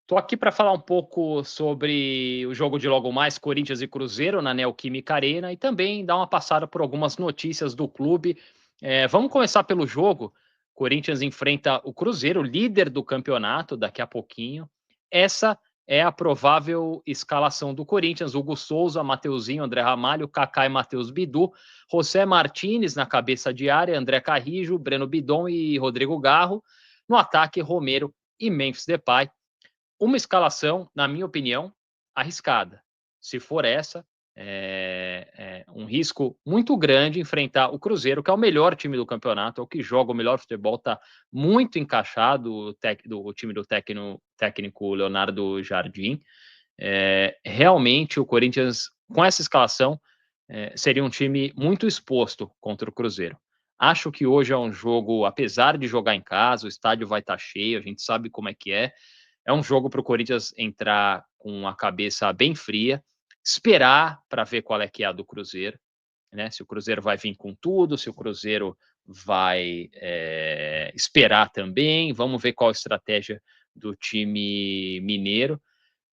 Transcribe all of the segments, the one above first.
Tô aqui para falar um pouco sobre o jogo de logo mais, Corinthians e Cruzeiro, na Neoquímica Arena, e também dar uma passada por algumas notícias do clube. Vamos começar pelo jogo. Corinthians enfrenta o Cruzeiro, líder do campeonato, daqui a pouquinho. Essa é a provável escalação do Corinthians: Hugo Souza, Mateuzinho, André Ramalho, Kaká e Matheus Bidu, José Martínez na cabeça de área, André Carrijo, Breno Bidon e Rodrigo Garro. No ataque, Romero e Memphis Depay. Uma escalação, na minha opinião, arriscada. Se for essa, é um risco muito grande enfrentar o Cruzeiro, que é o melhor time do campeonato, é o que joga o melhor futebol, está muito encaixado o time do técnico Leonardo Jardim. Realmente, o Corinthians, com essa escalação, seria um time muito exposto contra o Cruzeiro. Acho que hoje é um jogo, apesar de jogar em casa, o estádio vai estar cheio, a gente sabe como é que é um jogo para o Corinthians entrar com a cabeça bem fria, esperar para ver qual é que é a do Cruzeiro, né? Se o Cruzeiro vai vir com tudo, se o Cruzeiro vai esperar também, vamos ver qual a estratégia do time mineiro.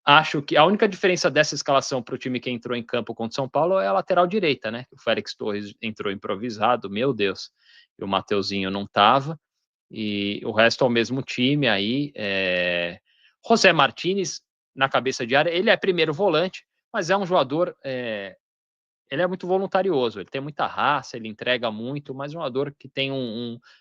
Acho que a única diferença dessa escalação para o time que entrou em campo contra o São Paulo é a lateral direita, né? O Félix Torres entrou improvisado, meu Deus, e o Mateuzinho não estava, e o resto é o mesmo time aí. José Martínez na cabeça de área, ele é primeiro volante, mas é um jogador, ele é muito voluntarioso, ele tem muita raça, ele entrega muito, mas é um jogador que tem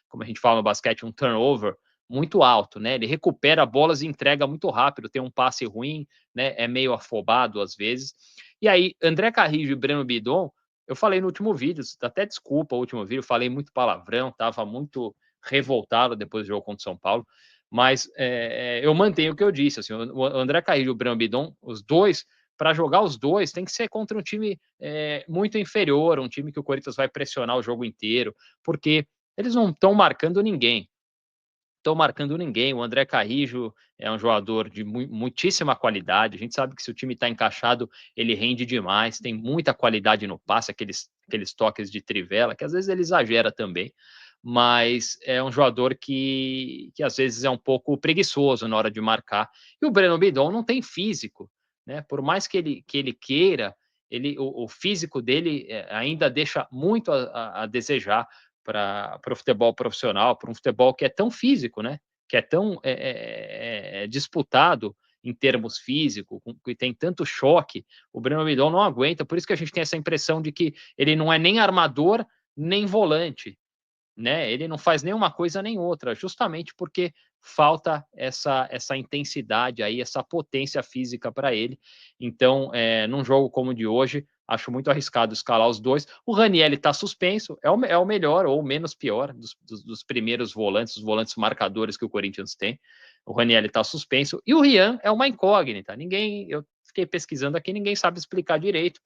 como a gente fala no basquete, um turnover muito alto, né? Ele recupera bolas e entrega muito rápido, tem um passe ruim, né? É meio afobado às vezes. E aí, André Carrijo e Breno Bidon, eu falei no último vídeo, até desculpa o último vídeo, falei muito palavrão, estava muito revoltado depois do jogo contra o São Paulo, mas eu mantenho o que eu disse, assim, o André Carrijo e o Breno Bidon, os dois, para jogar os dois, tem que ser contra um time muito inferior, um time que o Corinthians vai pressionar o jogo inteiro, porque eles não estão marcando ninguém. Estão marcando ninguém. O André Carrijo é um jogador de muitíssima qualidade. A gente sabe que se o time está encaixado, ele rende demais, tem muita qualidade no passe, aqueles toques de trivela, que às vezes ele exagera também, mas é um jogador que às vezes é um pouco preguiçoso na hora de marcar. E o Breno Bidon não tem físico, né? Por mais que ele queira, o físico dele ainda deixa muito a desejar para o futebol profissional, para um futebol que é tão físico, né? Que é tão disputado em termos físicos, que tem tanto choque, o Breno Bidon não aguenta, por isso que a gente tem essa impressão de que ele não é nem armador, nem volante, né? Ele não faz nenhuma coisa nem outra, justamente porque falta essa intensidade aí, essa potência física para ele. Então, num jogo como o de hoje, acho muito arriscado escalar os dois. O Raniel está suspenso, é o melhor ou menos pior dos primeiros volantes, os volantes marcadores que o Corinthians tem. O Raniel está suspenso e o Rian é uma incógnita. Eu fiquei pesquisando aqui, ninguém sabe explicar direito.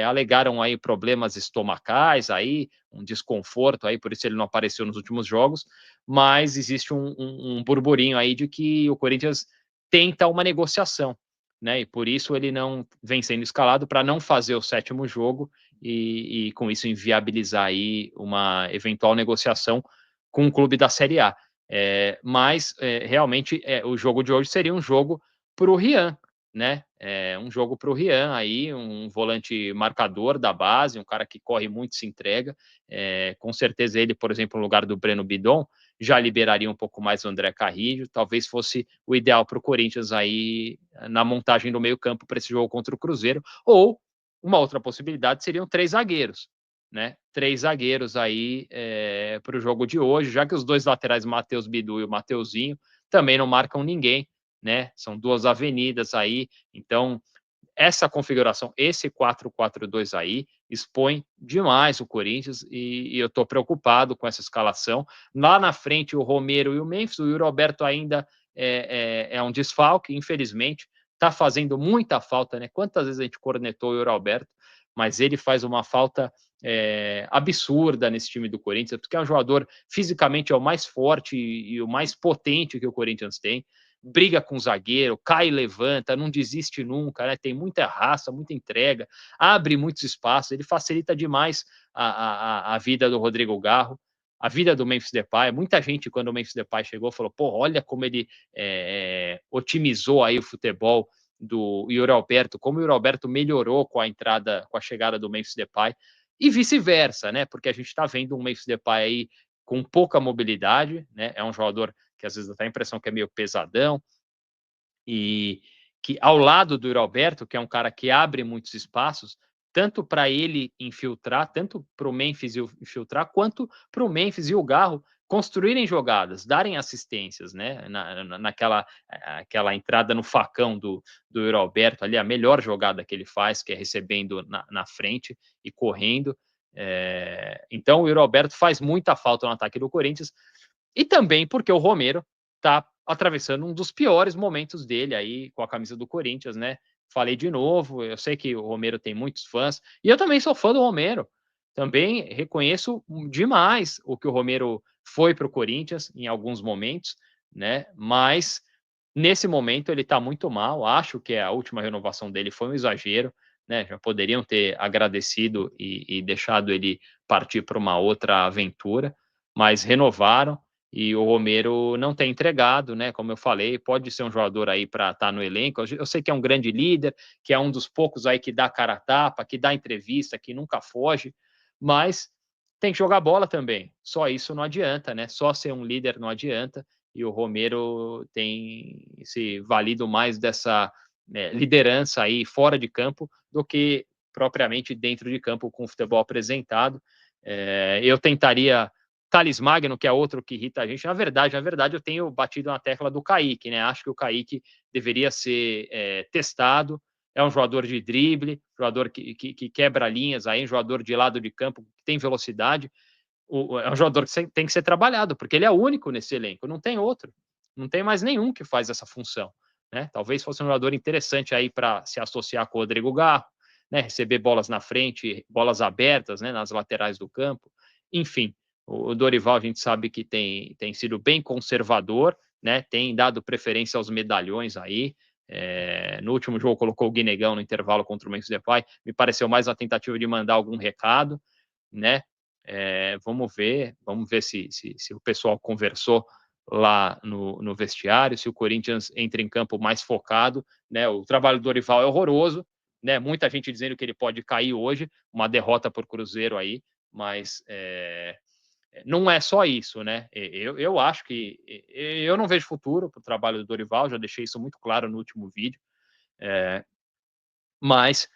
Alegaram aí problemas estomacais, aí um desconforto aí, por isso ele não apareceu nos últimos jogos, mas existe um burburinho aí de que o Corinthians tenta uma negociação, né? E por isso ele não vem sendo escalado para não fazer o sétimo jogo e com isso inviabilizar aí uma eventual negociação com um clube da Série A. Mas realmente o jogo de hoje seria um jogo para o Rian, né? Um jogo para o Rian aí, um volante marcador da base, um cara que corre muito, se entrega. Com certeza ele, por exemplo, no lugar do Breno Bidon, já liberaria um pouco mais o André Carrillo, talvez fosse o ideal para o Corinthians aí na montagem do meio campo para esse jogo contra o Cruzeiro, ou uma outra possibilidade seriam três zagueiros, né? Três zagueiros aí para o jogo de hoje, já que os dois laterais, Matheus Bidu e o Mateuzinho, também não marcam ninguém, né? São duas avenidas aí, então essa configuração, esse 4-4-2 aí, expõe demais o Corinthians e eu estou preocupado com essa escalação. Lá na frente, o Romero e o Memphis, o Yuri Alberto ainda é um desfalque, infelizmente, está fazendo muita falta, né? Quantas vezes a gente cornetou o Yuri Alberto, mas ele faz uma falta absurda nesse time do Corinthians, porque é um jogador fisicamente é o mais forte e o mais potente que o Corinthians tem, briga com o zagueiro, cai e levanta, não desiste nunca, né? Tem muita raça, muita entrega, abre muitos espaços, ele facilita demais a vida do Rodrigo Garro. a vida do Memphis Depay. Muita gente, quando o Memphis Depay chegou, falou, pô, olha como ele otimizou aí o futebol do Yuri Alberto, como o Yuri Alberto melhorou com a entrada, com a chegada do Memphis Depay, e vice-versa, né? Porque a gente está vendo um Memphis Depay aí com pouca mobilidade, né? É um jogador que às vezes dá a impressão que é meio pesadão, e que ao lado do Yuri Alberto, que é um cara que abre muitos espaços, tanto para ele infiltrar, tanto para o Memphis infiltrar, quanto para o Memphis e o Garro construírem jogadas, darem assistências, né? Naquela aquela entrada no facão do Yuri Alberto, ali a melhor jogada que ele faz, que é recebendo na frente e correndo. Então o Yuri Alberto faz muita falta no ataque do Corinthians, e também porque o Romero está atravessando um dos piores momentos dele aí com a camisa do Corinthians, né? Falei de novo, eu sei que o Romero tem muitos fãs, e eu também sou fã do Romero. Também reconheço demais o que o Romero foi para o Corinthians em alguns momentos, né? Mas nesse momento ele está muito mal. Acho que a última renovação dele foi um exagero, né? Já poderiam ter agradecido e deixado ele partir para uma outra aventura, mas renovaram. E o Romero não tem entregado, né? Como eu falei, pode ser um jogador aí para estar no elenco. Eu sei que é um grande líder, que é um dos poucos aí que dá cara a tapa, que dá entrevista, que nunca foge, mas tem que jogar bola também. Só isso não adianta, né? Só ser um líder não adianta. E o Romero tem se valido mais dessa liderança aí fora de campo do que propriamente dentro de campo com o futebol apresentado. Eu tentaria Thales Magno, que é outro que irrita a gente. Na verdade, eu tenho batido na tecla do Kaique, né? Acho que o Kaique deveria ser testado. É um jogador de drible, jogador que quebra linhas, aí, um jogador de lado de campo, que tem velocidade. É um jogador que tem que ser trabalhado, porque ele é o único nesse elenco, não tem outro. Não tem mais nenhum que faz essa função. Né? Talvez fosse um jogador interessante aí para se associar com o Rodrigo Garro, né? Receber bolas na frente, bolas abertas, né? Nas laterais do campo. Enfim, o Dorival a gente sabe que tem sido bem conservador, né? Tem dado preferência aos medalhões aí. No último jogo colocou o Guinegão no intervalo contra o Memphis Depay. Me pareceu mais uma tentativa de mandar algum recado, né? Vamos ver se o pessoal conversou lá no vestiário, se o Corinthians entra em campo mais focado, né? O trabalho do Dorival é horroroso, né? Muita gente dizendo que ele pode cair hoje, uma derrota por Cruzeiro aí, mas não é só isso, né? Eu acho que eu não vejo futuro para o trabalho do Dorival, já deixei isso muito claro no último vídeo, mas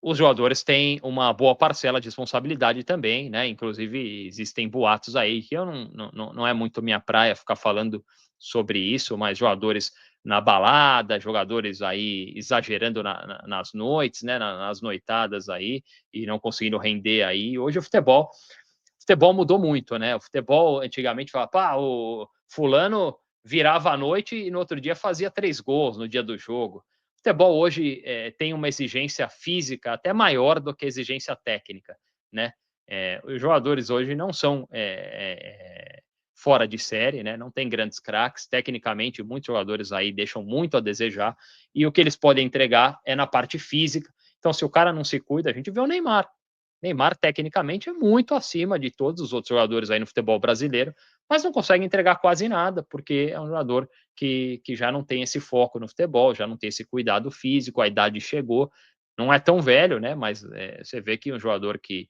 os jogadores têm uma boa parcela de responsabilidade também, né? Inclusive, existem boatos aí que eu não é muito minha praia ficar falando sobre isso, mas jogadores na balada, jogadores aí exagerando nas noites, né? Nas noitadas aí, e não conseguindo render aí. Hoje o futebol mudou muito, né? O futebol antigamente falava, pá, o fulano virava à noite e no outro dia fazia 3 gols no dia do jogo. O futebol hoje tem uma exigência física até maior do que a exigência técnica, né? Os jogadores hoje não são fora de série, né? Não tem grandes craques. Tecnicamente, muitos jogadores aí deixam muito a desejar. E o que eles podem entregar é na parte física. Então, se o cara não se cuida, a gente vê o Neymar. Neymar, tecnicamente, é muito acima de todos os outros jogadores aí no futebol brasileiro, mas não consegue entregar quase nada, porque é um jogador que já não tem esse foco no futebol, já não tem esse cuidado físico, a idade chegou, não é tão velho, né? Mas você vê que um jogador que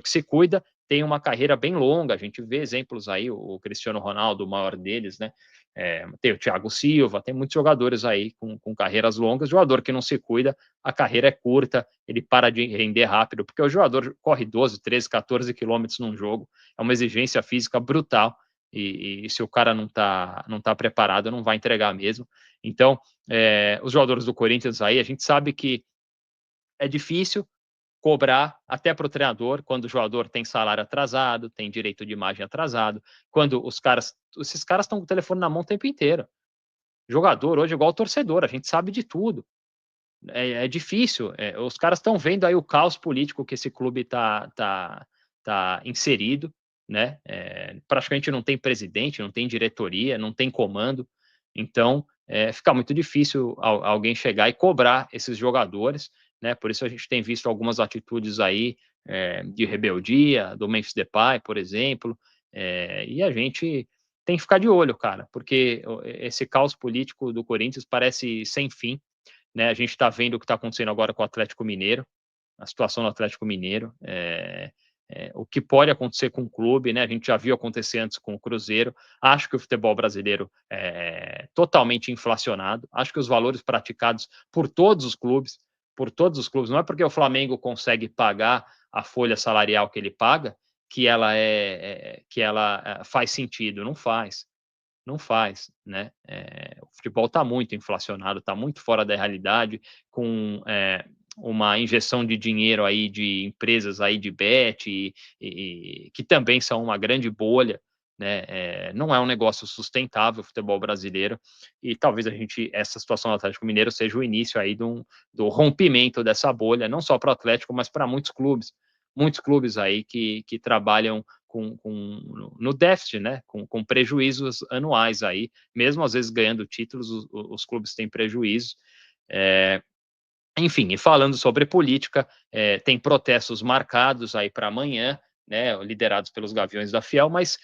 se cuida tem uma carreira bem longa. A gente vê exemplos aí, o Cristiano Ronaldo, o maior deles, né? Tem o Thiago Silva, tem muitos jogadores aí com carreiras longas. Jogador que não se cuida, a carreira é curta, ele para de render rápido, porque o jogador corre 12, 13, 14 quilômetros num jogo, é uma exigência física brutal, e se o cara não tá preparado, não vai entregar mesmo. Então, os jogadores do Corinthians aí, a gente sabe que é difícil cobrar até para o treinador quando o jogador tem salário atrasado, tem direito de imagem atrasado, quando esses caras estão com o telefone na mão o tempo inteiro. Jogador hoje é igual torcedor, a gente sabe de tudo. É difícil. Os caras estão vendo aí o caos político que esse clube tá inserido, né? Praticamente não tem presidente, não tem diretoria, não tem comando. Então, fica muito difícil alguém chegar e cobrar esses jogadores, né? Por isso a gente tem visto algumas atitudes aí de rebeldia, do Memphis Depay, por exemplo, E a gente tem que ficar de olho, cara, porque esse caos político do Corinthians parece sem fim, né? A gente está vendo o que está acontecendo agora com o Atlético Mineiro, a situação do Atlético Mineiro, o que pode acontecer com o clube, né? A gente já viu acontecer antes com o Cruzeiro. Acho que o futebol brasileiro é totalmente inflacionado. Acho que os valores praticados por todos os clubes, não é porque o Flamengo consegue pagar a folha salarial que ele paga que ela faz sentido, não faz. Não faz, né? O futebol está muito inflacionado, está muito fora da realidade, com uma injeção de dinheiro aí de empresas aí de bet que também são uma grande bolha, né? Não é um negócio sustentável o futebol brasileiro e talvez essa situação do Atlético Mineiro seja o início aí do rompimento dessa bolha, não só para o Atlético, mas para muitos clubes aí que trabalham no déficit, né? Com prejuízos anuais aí, mesmo às vezes ganhando títulos, os clubes têm prejuízo. Enfim, e falando sobre política, tem protestos marcados aí para amanhã, né? Liderados pelos Gaviões da Fiel, mas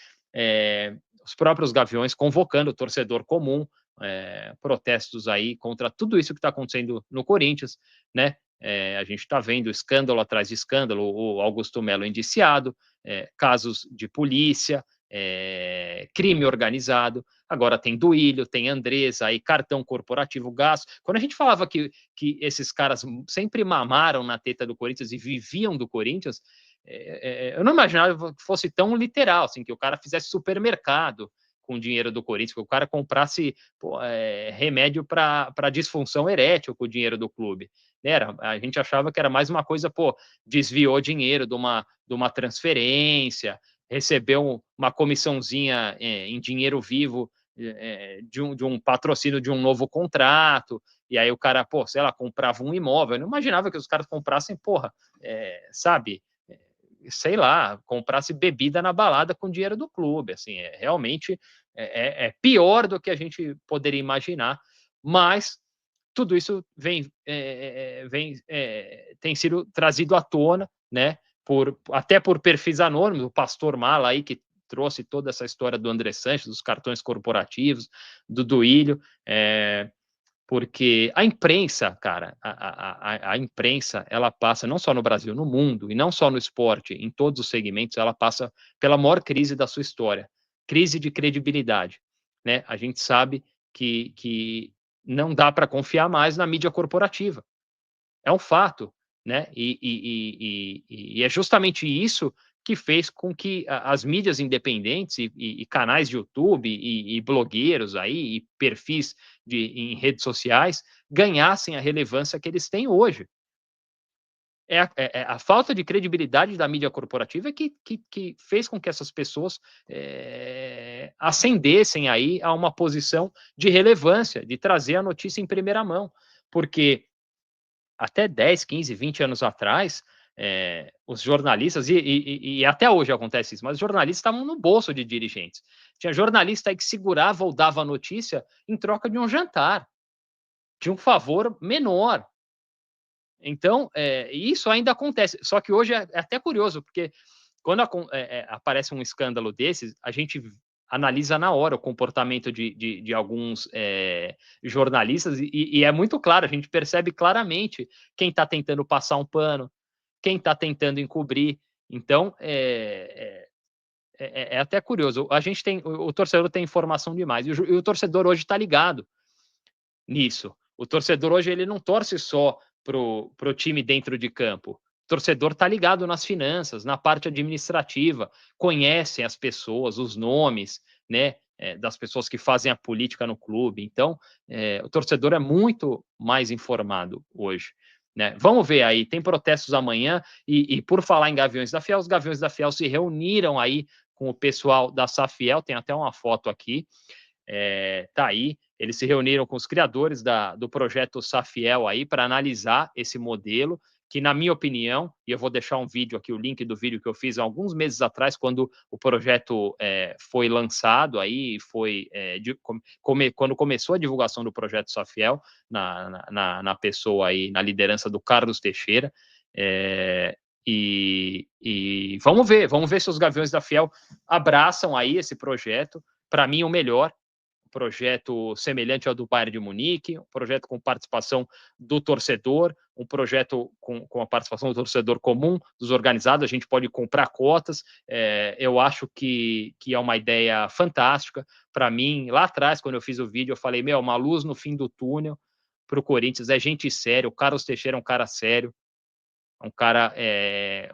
os próprios Gaviões convocando o torcedor comum, protestos aí contra tudo isso que está acontecendo no Corinthians, né? A gente está vendo escândalo atrás de escândalo, o Augusto Melo indiciado, casos de polícia, crime organizado, agora tem Duílio, tem Andresa, aí cartão corporativo, gasto. Quando a gente falava que esses caras sempre mamaram na teta do Corinthians e viviam do Corinthians, eu não imaginava que fosse tão literal, assim, que o cara fizesse supermercado com o dinheiro do Corinthians, que o cara comprasse remédio para disfunção erétil com o dinheiro do clube. A gente achava que era mais uma coisa, desviou dinheiro de uma transferência, recebeu uma comissãozinha em dinheiro vivo de um patrocínio de um novo contrato, e aí o cara, sei lá, comprava um imóvel. Eu não imaginava que os caras comprassem, sabe, sei lá, comprasse bebida na balada com dinheiro do clube. Assim, realmente pior do que a gente poderia imaginar, mas tudo isso tem sido trazido à tona, né? Até por perfis anônimos, o Pastor Mala aí que trouxe toda essa história do André Sanches, dos cartões corporativos, do Duílio, porque a imprensa, cara, a imprensa, ela passa não só no Brasil, no mundo, e não só no esporte, em todos os segmentos, ela passa pela maior crise da sua história, crise de credibilidade, né? A gente sabe que não dá para confiar mais na mídia corporativa, é um fato, né? E é justamente isso que fez com que as mídias independentes e canais de YouTube e blogueiros aí, e perfis em redes sociais ganhassem a relevância que eles têm hoje. A falta de credibilidade da mídia corporativa que fez com que essas pessoas ascendessem aí a uma posição de relevância, de trazer a notícia em primeira mão. Porque até 10, 15, 20 anos atrás, os jornalistas, e até hoje acontece isso, mas os jornalistas estavam no bolso de dirigentes. Tinha jornalista aí que segurava ou dava a notícia em troca de um jantar, de um favor menor. Então, isso ainda acontece. Só que hoje é até curioso, porque quando aparece um escândalo desses, a gente analisa na hora o comportamento de alguns jornalistas e é muito claro, a gente percebe claramente quem está tentando passar um pano, quem está tentando encobrir. Então, é até curioso. A gente tem, o torcedor tem informação demais e o torcedor hoje está ligado nisso. O torcedor hoje ele não torce só pro time dentro de campo. O torcedor está ligado nas finanças, na parte administrativa, conhece as pessoas, os nomes, né, das pessoas que fazem a política no clube. Então, o torcedor é muito mais informado hoje. Né? Vamos ver aí, tem protestos amanhã, e por falar em Gaviões da Fiel, os Gaviões da Fiel se reuniram aí com o pessoal da Safiel, tem até uma foto aqui, tá aí, eles se reuniram com os criadores do projeto Safiel aí para analisar esse modelo, que na minha opinião, e eu vou deixar um vídeo aqui, o link do vídeo que eu fiz há alguns meses atrás, quando o projeto foi lançado aí, quando começou a divulgação do projeto Safiel, na pessoa aí, na liderança do Carlos Teixeira, E vamos ver se os Gaviões da Fiel abraçam aí esse projeto. Para mim, o melhor projeto semelhante ao do Bayern de Munique, um projeto com participação do torcedor, um projeto com a participação do torcedor comum, dos organizados. A gente pode comprar cotas. Eu acho que é uma ideia fantástica. Para mim, lá atrás, quando eu fiz o vídeo, eu falei, uma luz no fim do túnel para o Corinthians. É gente séria. O Carlos Teixeira é um cara sério, um cara,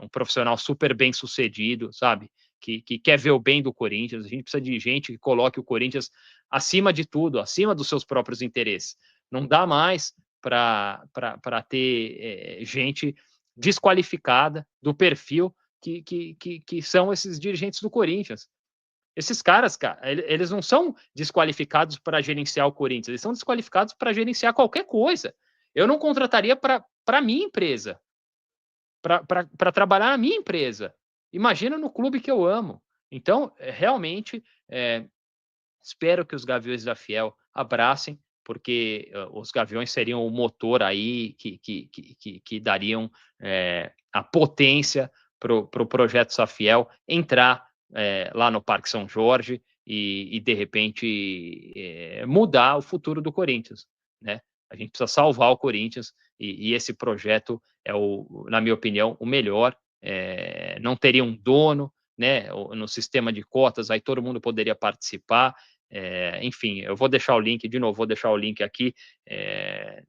um profissional super bem sucedido, sabe? Que quer ver o bem do Corinthians. A gente precisa de gente que coloque o Corinthians acima de tudo, acima dos seus próprios interesses. Não dá mais para ter gente desqualificada do perfil que são esses dirigentes do Corinthians. Esses caras, cara, eles não são desqualificados para gerenciar o Corinthians, eles são desqualificados para gerenciar qualquer coisa. Eu não contrataria para a minha empresa, para trabalhar na minha empresa. Imagina no clube que eu amo. Então, realmente, espero que os Gaviões da Fiel abracem, porque os Gaviões seriam o motor aí que dariam a potência para o projeto Safiel entrar lá no Parque São Jorge e de repente, mudar o futuro do Corinthians, né? A gente precisa salvar o Corinthians e esse projeto na minha opinião, o melhor. Não teria um dono, né? No sistema de cotas, aí todo mundo poderia participar. Enfim, eu vou deixar o link, de novo, vou deixar o link aqui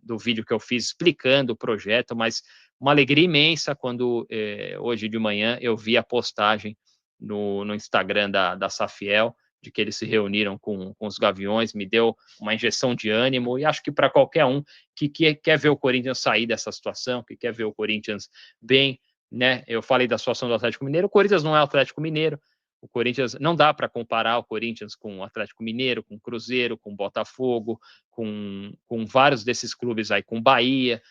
do vídeo que eu fiz explicando o projeto, mas uma alegria imensa quando hoje de manhã eu vi a postagem no Instagram da Safiel, de que eles se reuniram com os Gaviões, me deu uma injeção de ânimo, e acho que para qualquer um que quer ver o Corinthians sair dessa situação, que quer ver o Corinthians bem, né? Eu falei da situação do Atlético Mineiro, o Corinthians não é o Atlético Mineiro, o Corinthians, não dá para comparar o Corinthians com o Atlético Mineiro, com o Cruzeiro, com o Botafogo, com vários desses clubes aí, com o Bahia.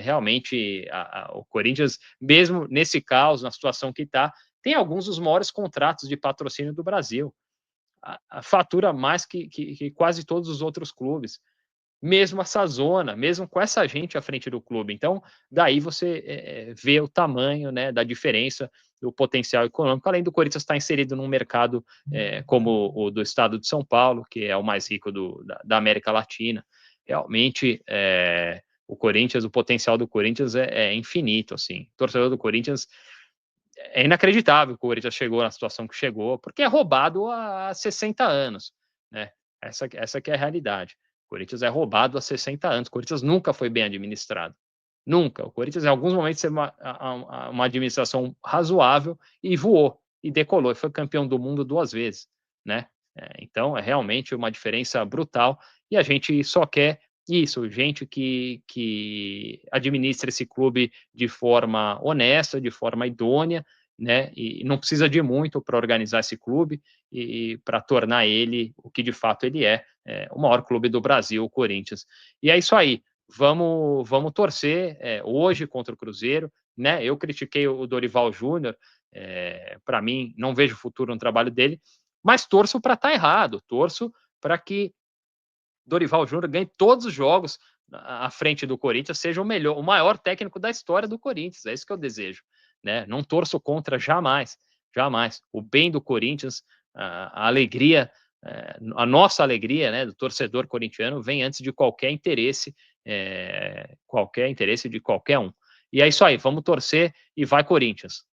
Realmente, o Corinthians, mesmo nesse caos, na situação que está, tem alguns dos maiores contratos de patrocínio do Brasil. Fatura mais que quase todos os outros clubes. Mesmo essa zona, mesmo com essa gente à frente do clube. Então, daí você vê o tamanho, né, da diferença do potencial econômico, além do Corinthians estar inserido num mercado como o do estado de São Paulo, que é o mais rico da América Latina. Realmente, o Corinthians, o potencial do Corinthians é infinito, assim. O torcedor do Corinthians, é inacreditável que o Corinthians chegou na situação que chegou, porque é roubado há 60 anos, né? Essa que é a realidade. O Corinthians é roubado há 60 anos. O Corinthians nunca foi bem administrado. Nunca. O Corinthians, em alguns momentos, teve uma administração razoável e voou, e decolou, e foi campeão do mundo 2 vezes, né? Então, é realmente uma diferença brutal, e a gente só quer isso, gente que administra esse clube de forma honesta, de forma idônea, né? E não precisa de muito para organizar esse clube e para tornar ele o que de fato ele o maior clube do Brasil, o Corinthians. E é isso aí. Vamos torcer hoje contra o Cruzeiro, né? Eu critiquei o Dorival Júnior, para mim não vejo futuro no trabalho dele, mas torço para estar errado, torço para que Dorival Júnior ganhe todos os jogos à frente do Corinthians, seja o maior técnico da história do Corinthians. É isso que eu desejo, né? Não torço contra jamais, jamais. O bem do Corinthians, a alegria, a nossa alegria, né, do torcedor corintiano vem antes de qualquer interesse de qualquer um. E é isso aí, vamos torcer e vai Corinthians.